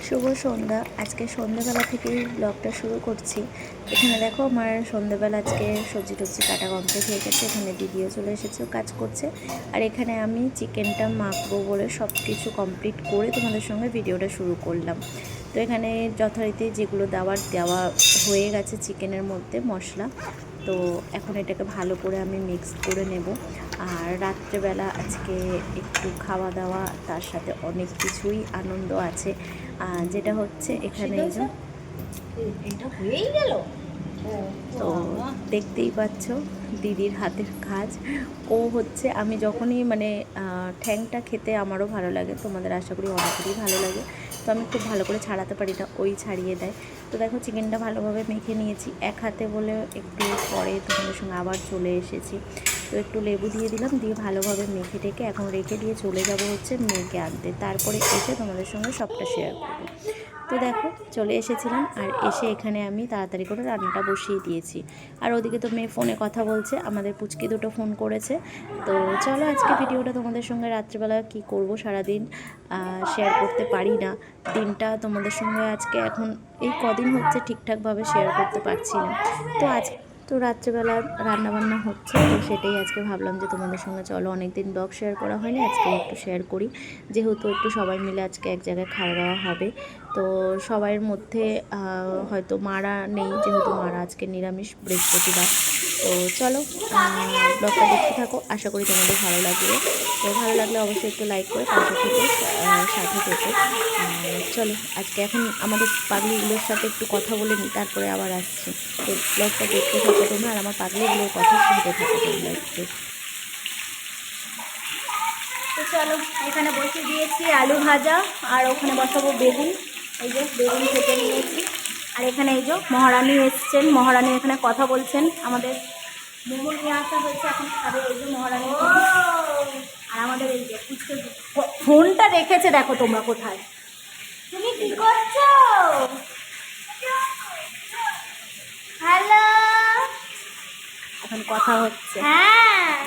শুভ সন্ধ্যা। আজকে সন্ধ্যেবেলা থেকেই ব্লগটা শুরু করছি। এখানে দেখো আমার সন্ধ্যেবেলা আজকে সবজি টবজি কাটা কমপ্লিট হয়ে গেছে। এখানে দিদিও চলে এসেছে, কাজ করছে। আর এখানে আমি চিকেনটা মাখবো বলে সব কিছু কমপ্লিট করে তোমাদের সঙ্গে ভিডিওটা শুরু করলাম। তো এখানে যথারীতি যেগুলো দেওয়া হয়ে গেছে চিকেনের মধ্যে মশলা, তো এখন এটাকে ভালো করে আমি মিক্স করে নেব। আর রাত্রেবেলা আজকে একটু খাওয়া দাওয়া, তার সাথে অনেক কিছুই আনন্দ আছে। যেটা হচ্ছে এখানে এই যে এটা হয়েই গেল। তো দেখতেই পাচ্ছ দিদির হাতের কাজ। ও হচ্ছে আমি যখনই মানে ঠ্যাংটা খেতে আমারও ভালো লাগে, তোমাদের আশা করি অনেকেরই ভালো লাগে। তো আমি খুব ভালো করে ছাড়াতে পারি না, ওই ছাড়িয়ে দেয়। তো দেখো চিকেনটা ভালোভাবে মেখে নিয়েছি এক হাতে বলে, একটু পরে তোমাদের সঙ্গে আবার চলে এসেছি। তো একটু লেবু দিয়ে দিলাম, দিয়ে ভালোভাবে মেখে টেকে এখন রেখে দিয়ে চলে যাব হচ্ছে মেয়েকে আনতে। তারপরে এসে তোমাদের সঙ্গে সবটা শেয়ার করব। তো দেখো চলে এসেছিলাম, আর এসে এখানে আমি তাড়াতাড়ি করে রান্নাটা বসিয়ে দিয়েছি। আর ওদিকে তো মেয়ে ফোনে কথা বলছে, আমাদের পুচকি দুটো ফোন করেছে। তো চলো আজকে ভিডিওটা তোমাদের সঙ্গে রাত্রিবেলা কি করব সারাদিন শেয়ার করতে পারি না। দিনটা তোমাদের সঙ্গে আজকে এখন এই কদিন হচ্ছে ঠিকঠাকভাবে শেয়ার করতে পারছি না। তো রাত্রেবেলা রান্নাবান্না হচ্ছে, তো সেটাই আজকে ভাবলাম যে তোমাদের সঙ্গে চলো, অনেক দিন ব্লগ শেয়ার করা হয়নি, আজকে একটু শেয়ার করি। যেহেতু একটু সবাই মিলে আজকে এক জায়গায় খাওয়া দাওয়া হবে। তো সবাইয়ের মধ্যে হয়তো মারা নেই, যেহেতু মারা আজকে নিরামিষ বৃহস্পতিবার। তো চলো ব্লগটা দেখতে থাকো, আশা করি তোমাদের ভালো লাগবে। তো ভালো লাগলে অবশ্যই একটু লাইক করে পাশে থেকে সাথে থেকো। চলো আজকে এখন আমাদের পাগলিগুলোর সাথে একটু কথা বলে নিই, তারপরে আবার আসছি। তো ব্লগটা দেখতে থাকো তোমরা, আর আমার পাগলিগুলোর কথা শুনতে থাকো তোমরা একটু। তো চলো, এখানে বসে দিয়েছি আলু ভাজা, আর ওখানে বসাবো বেগুন। এই যে বেগুন কেটে নিয়েছি। আর এখানে এই যে মহারানী এসছেন, মহারানী এখানে কথা বলছেন। আমাদের মোমো নিয়ে আসা হয়েছে, এখন খাবে এই যে মহারানী। আর আমাদের এই যে ফোনটা রেখেছে, দেখো তোমরা কোথায়। তুমি কি করছো? হ্যালো, এখন কথা হচ্ছে। হ্যাঁ,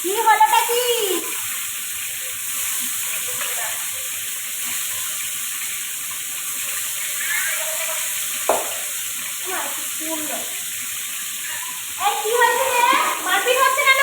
কি হলোটা কি? এই কি হয়েছে রে? মারপিট হচ্ছে কেন?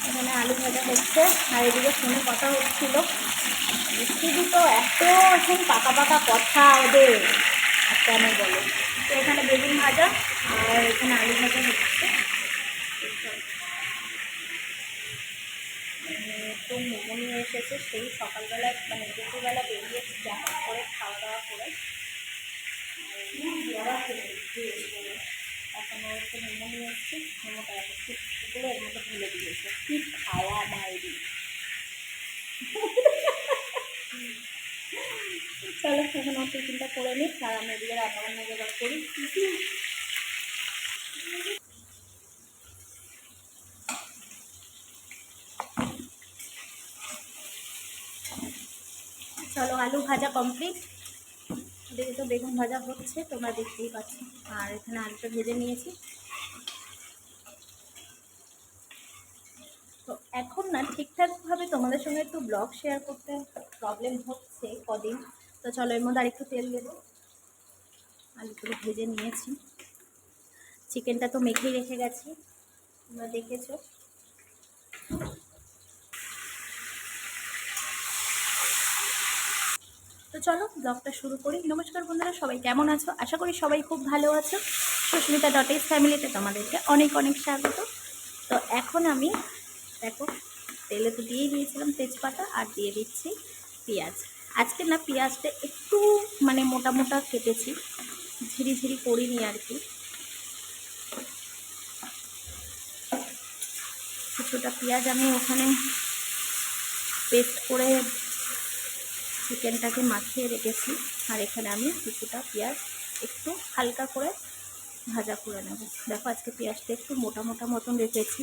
এখানে আলু ভাজা হচ্ছে, আর এদিকে ফোনে কথা হচ্ছিল। শুধু তো এত এখন পাকা পাকা কথা ওদের, আর কেন বলো। তো এখানে বেগুন ভাজা আর এখানে আলু ভাজা হচ্ছে। তো মোমো নিয়ে এসেছে, সেই সকালবেলা মানে দুপুরবেলা বেরিয়েছি দেখা করে খাওয়া দাওয়া করে। এখন হচ্ছে মোমো নিয়ে এসেছি, মোমোটা এগুলো এর মধ্যে ভুলে দিয়েছে। কি খাওয়া মাইরি! চলো এখন ওর টিফিনটা করে নিই, আর আমি এদিকে রান্নাবান্না জোগাড় করি। চলো আলু ভাজা কমপ্লিট, এদিকে তো বেগুন ভাজা হচ্ছে, তোমরা দেখতেই পাচ্ছ। আর এখানে আলুটা ভেজে নিয়েছি। তো এখন না ঠিকঠাকভাবে তোমাদের সঙ্গে একটু ব্লগ শেয়ার করতে প্রবলেম হচ্ছে কদিন। তো চলো এর মধ্যে আরেকটু তেল দেবো। আলুগুলো ভেজে নিয়েছি, চিকেনটা তো মেখেই রেখে গেছি, তোমরা দেখেছো। তো চলো ব্লগটা শুরু করি। নমস্কার বন্ধুরা, সবাই কেমন আছো? আশা করি সবাই খুব ভালো আছো। সুস্মিতা.is ফ্যামিলিতে তোমাদেরকে অনেক অনেক স্বাগত। তো এখন আমি দেখো তেলে তো দিয়েই দিয়েছিলাম তেজপাতা, আর দিয়ে দিচ্ছি পেঁয়াজ। আজকে না পেঁয়াজটা একটু মানে মোটা মোটা কেটেছি, ঝিরি ঝিরি করিনি আর কি। কিছুটা পেঁয়াজ আমি ওখানে পেস্ট করে চিকেনটাকে মাখিয়ে রেখেছি। আর এখানে আমি কিছুটা পেঁয়াজ একটু হালকা করে ভাজা করে নেব। দেখো আজকে পেঁয়াজটা একটু মোটা মোটা মতন রেখেছি।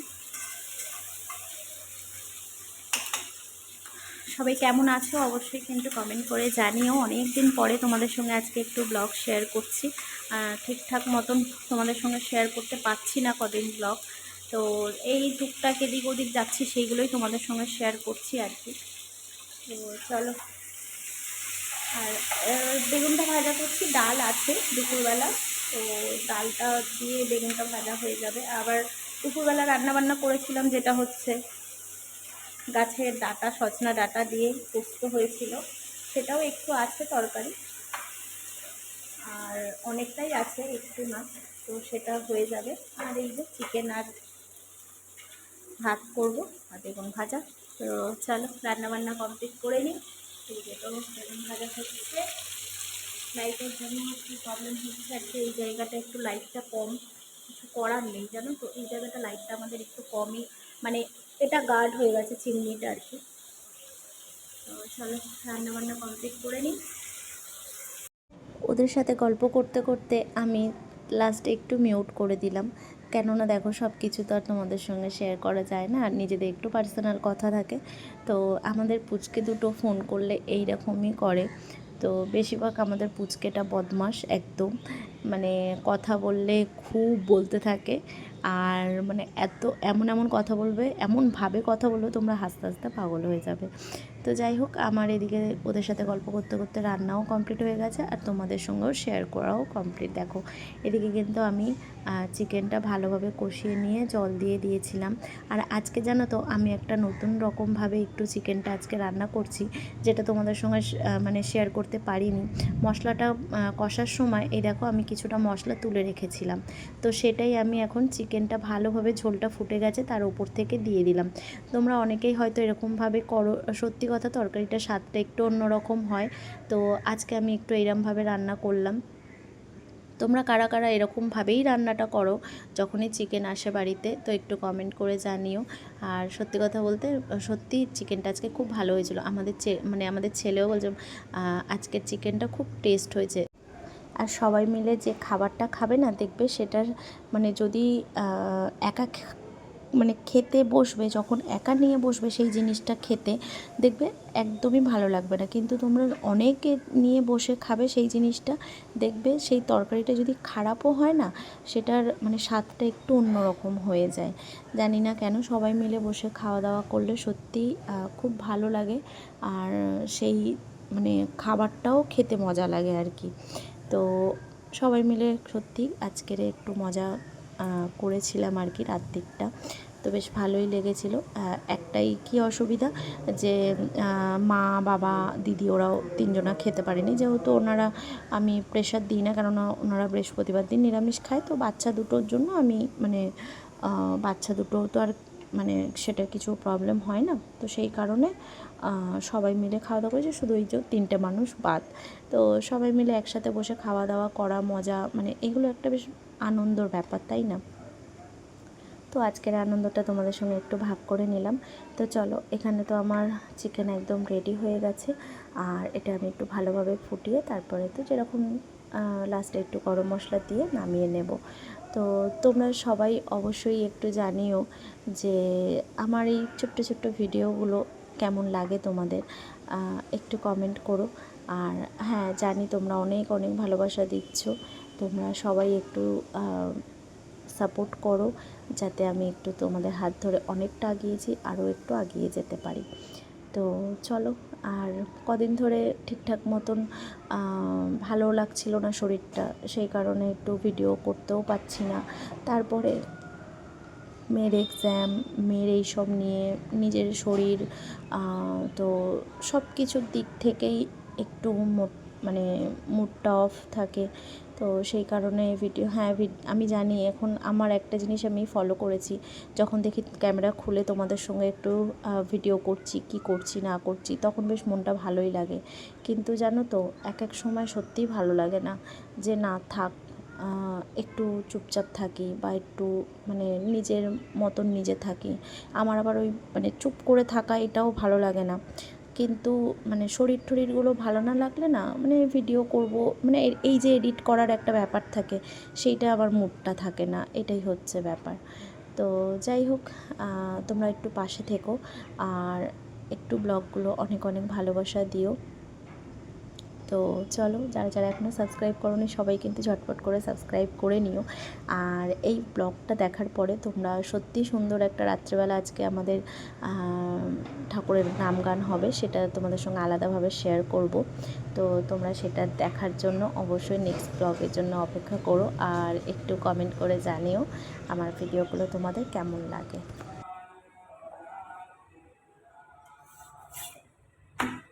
সবাই কেমন আছো অবশ্যই কিন্তু কমেন্ট করে জানিও। অনেক দিন পরে তোমাদের সঙ্গে আজকে একটু ব্লগ শেয়ার করছি। ঠিকঠাক মতন তোমাদের সঙ্গে শেয়ার করতে পারছি না কদিন ব্লগ, তো এই টুকটাক এদিক ওদিক যাচ্ছি, সেইগুলোই তোমাদের সঙ্গে শেয়ার করছি আর কি। তো চলো, আর বেগুনটা ভাজা করছি, ডাল আছে দুপুরবেলা, তো ডালটা দিয়ে বেগুনটা ভাজা হয়ে যাবে। আবার দুপুরবেলা রান্নাবান্না করেছিলাম, যেটা হচ্ছে গাছের ডাঁটা, সজনা ডাঁটা দিয়ে পোস্ত হয়েছিল, সেটাও একটু আছে তরকারি, আর অনেকটাই আছে, একটু না, তো সেটা হয়ে যাবে। আর এই যে চিকেন আর ভাত করব আর বেগুন ভাজা। তো চলো রান্নাবান্না কমপ্লিট করে নিই। এই যে তো বেগুন ভাজা হচ্ছে, লাইটের জন্য একটু প্রবলেম হচ্ছে আর কি। এই জায়গাটা একটু লাইটটা কম, কিছু করার নেই জানো তো, এই জায়গাটা লাইটটা আমাদের একটু কমই, মানে এটা গার্ড হয়ে গেছে চিমনিটা আর কি। তো চলো রান্নাবান্না কমপ্লিট করে নিই। ওদের সাথে গল্প করতে করতে আমি লাস্টে একটু মিউট করে দিলাম, কেননা দেখো সব কিছু তো আর তোমাদের সঙ্গে শেয়ার করা যায় না, আর নিজেদের একটু পার্সোনাল কথা থাকে। তো আমাদের পুচকে দুটো ফোন করলে এই রকমই করে। তো বেশিরভাগ আমাদের পুচকেটা বদমাশ একদম, মানে কথা বললে খুব বলতে থাকে, আর মানে এমন এমন কথা বলবে, এমনভাবে কথা বলবে তোমরা হাসতে হাসতে পাগল হয়ে যাবে। তো যাই হোক, আমার এদিকে ওদের সাথে গল্প করতে করতে রান্নাও কমপ্লিট হয়ে গেছে, আর তোমাদের সঙ্গেও শেয়ার করাও কমপ্লিট। দেখো এদিকে কিন্তু আমি চিকেনটা ভালোভাবে কষিয়ে নিয়ে জল দিয়ে দিয়েছিলাম। আর আজকে জানো তো আমি একটা নতুন রকমভাবে একটু চিকেনটা আজকে রান্না করছি, যেটা তোমাদের সঙ্গে মানে শেয়ার করতে পারিনি। মশলাটা কষার সময় এই দেখো আমি কিছুটা মশলা তুলে রেখেছিলাম, তো সেটাই আমি এখন চিকেনটা ভালোভাবে ঝোলটা ফুটে গেছে তার উপর থেকে দিয়ে দিলাম। তোমরা অনেকেই হয়তো এরকমভাবে করো, সত্যি কথা তরকারিটার স্বাদটা একটু অন্যরকম হয়। তো আজকে আমি একটু এরমভাবে রান্না করলাম। তোমরা কারা কারা এরকমভাবেই রান্নাটা করো যখনই চিকেন আসে বাড়িতে, তো একটু কমেন্ট করে জানিও। আর সত্যি কথা বলতে সত্যি চিকেনটা আজকে খুব ভালো হয়েছিল। আমাদের ছেলেও বলছে আজকের চিকেনটা খুব টেস্ট হয়েছে। আর সবাই মিলে যে খাবারটা খাবে না, দেখবে সেটার মানে যদি একা মানে খেতে বসবে, যখন একা নিয়ে বসবে সেই জিনিসটা খেতে, দেখবে একদমই ভালো লাগবে না। কিন্তু তোমরা অনেকে নিয়ে বসে খাবে সেই জিনিসটা, দেখবে সেই তরকারিটা যদি খারাপও হয় না, সেটার মানে স্বাদটা একটু অন্যরকম হয়ে যায়। জানি না কেন সবাই মিলে বসে খাওয়া দাওয়া করলে সত্যিই খুব ভালো লাগে, আর সেই মানে খাবারটাও খেতে মজা লাগে আর কি। তো সবাই মিলে সত্যি আজকের একটু মজা করেছিলাম আর কি রাত দিকটা, তো বেশ ভালোই লেগেছিলো। একটাই কি অসুবিধা, যে মা বাবা দিদি ওরাও তিনজনা খেতে পারেনি, যেহেতু ওনারা আমি প্রেশার দিই না, কেননা ওনারা বৃহস্পতিবার দিন নিরামিষ খায়। তো বাচ্চা দুটোর জন্য আমি মানে বাচ্চা দুটো তো আর মানে সেটা কিছু প্রবলেম হয় না, তো সেই কারণে সবাই মিলে খাওয়া দাওয়া করেছে, শুধু এই যে 3টে মানুষ বাদ। তো সবাই মিলে একসাথে বসে খাওয়া দাওয়া করা মজা, মানে এগুলো একটা বেশ আনন্দর ব্যাপার, তাই না? তো আজকের আনন্দটা তোমাদের সঙ্গে একটু ভাগ করে নিলাম। তো চলো, এখানে তো আমার চিকেন একদম রেডি হয়ে গেছে, আর এটা আমি একটু ভালোভাবে ফুটিয়ে তারপরে তো যেরকম লাস্টে একটু গরম মশলা দিয়ে নামিয়ে নেব। তো তোমরা সবাই অবশ্যই একটু জানিও যে আমার এই ছোট্ট ছোট্ট ভিডিওগুলো কেমন লাগে তোমাদের, একটু কমেন্ট করো। আর হ্যাঁ, জানি তোমরা অনেক অনেক ভালোবাসা দিচ্ছ, তোমরা সবাই একটু সাপোর্ট করো, যাতে আমি একটু তোমাদের হাত ধরে অনেকটা এগিয়েছি, আরও একটু এগিয়ে যেতে পারি। তো চলো, আর কদিন ধরে ঠিকঠাক মতন ভালো লাগছিল না শরীরটা, সেই কারণে একটু ভিডিও করতেও পারছি না। তারপরে মেয়ের এক্সাম, মেয়ের এইসব নিয়ে নিজের শরীর, তো সব কিছুর দিক থেকেই একটু মানে মুডটা অফ থাকে। তো সেই কারণে আমি জানি এখন আমার একটা জিনিস আমি ফলো করেছি, যখন দেখি ক্যামেরা খুলে তোমাদের সঙ্গে একটু ভিডিও করছি, কি করছি না করছি, তখন বেশ মনটা ভালোই লাগে। কিন্তু জানো তো এক এক সময় সত্যিই ভালো লাগে না, যে না থাক, একটু চুপচাপ থাকি বা একটু মানে নিজের মতন নিজে থাকি। আমার আবার ওই মানে চুপ করে থাকা এটাও ভালো লাগে না। কিন্তু মানে শরীর টরীরগুলো ভালো না লাগলে না মানে ভিডিও করব মানে এই যে এডিট করার একটা ব্যাপার থাকে, সেইটা আবার মুডটা থাকে না, এটাই হচ্ছে ব্যাপার। তো যাই হোক, তোমরা একটু পাশে থেকো আর একটু ব্লগগুলো অনেক অনেক ভালোবাসা দিও। তো চলো, যারা যারা এখনও সাবস্ক্রাইব করোনি সবাই কিন্তু ঝটপট করে সাবস্ক্রাইব করে নিও। আর এই ব্লগটা দেখার পরে তোমরা সত্যি সুন্দর একটা রাত্রেবেলা আজকে আমাদের ঠাকুরের নাম গান হবে, সেটা তোমাদের সঙ্গে আলাদাভাবে শেয়ার করব। তো তোমরা সেটা দেখার জন্য অবশ্যই নেক্সট ব্লগের জন্য অপেক্ষা করো, আর একটু কমেন্ট করে জানিও আমার ভিডিওগুলো তোমাদের কেমন লাগে।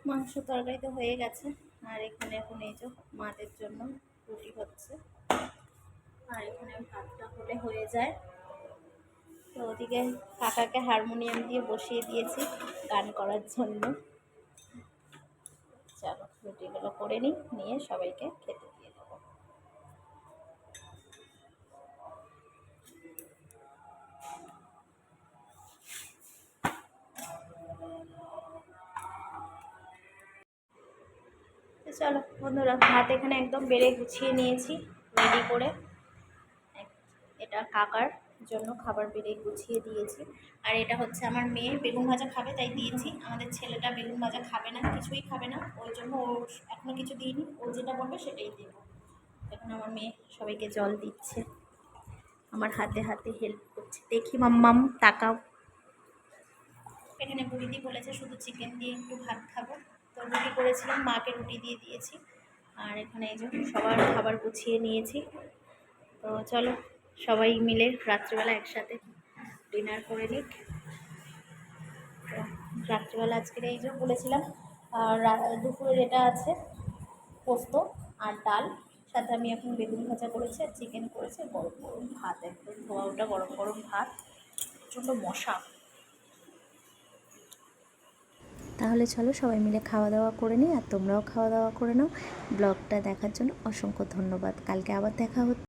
মাংস তরকারি তো হয়ে গেছে, আর এখানে এখন এই যে মাদের জন্য রুটি হচ্ছে, আর এখানে ভাতটা হলে হয়ে যায়। তো ওদিকে কাকাকে হারমোনিয়াম দিয়ে বসিয়ে দিয়েছি গান করার জন্য। চলো রুটিগুলো করে নিয়ে সবাইকে খেতে দিয়ে দেবো। তো চলো বন্ধুরা, ভাত এখানে একদম বেড়ে গুছিয়ে নিয়েছি রেডি করে। এটা কাকার জন্য খাবার বেড়ে গুছিয়ে দিয়েছি, আর এটা হচ্ছে আমার মেয়ে বেগুন ভাজা খাবে তাই দিয়েছি। আমাদের ছেলেটা বেগুন ভাজা খাবে না, কিছুই খাবে না, ওই জন্য ও এখনও কিছু দিইনি, ও যেটা বলবে সেটাই দেবো। এখন আমার মেয়ে সবাইকে জল দিচ্ছে, আমার হাতে হাতে হেল্প করছে। দেখি মাম্মাম তাকাও। এখানে বুড়িদি বলেছে শুধু চিকেন দিয়ে একটু ভাত খাবো, তো রুটি করেছিলাম, মাকে রুটি দিয়ে দিয়েছি। আর এখানে এই যে সবার খাবার গুছিয়ে নিয়েছি। তো চলো সবাই মিলে রাত্রিবেলা একসাথে ডিনার করে নিক। তো রাত্রিবেলা আজকের এই যে বলেছিলাম, আর দুপুরের এটা আছে পোস্ত আর ডাল, সাথে আমি এখন বেগুন ভাজা করেছি আর চিকেন করেছি, গরম গরম ভাত, একদম ধোয়া ওটা গরম গরম ভাত, প্রচণ্ড মশা। তাহলে চলো সবাই মিলে খাওয়া দাওয়া করে নিই, আর তোমরাও খাওয়া দাওয়া করে নাও। ব্লগটা দেখার জন্য অসংখ্য ধন্যবাদ। কালকে আবার দেখা হচ্ছে।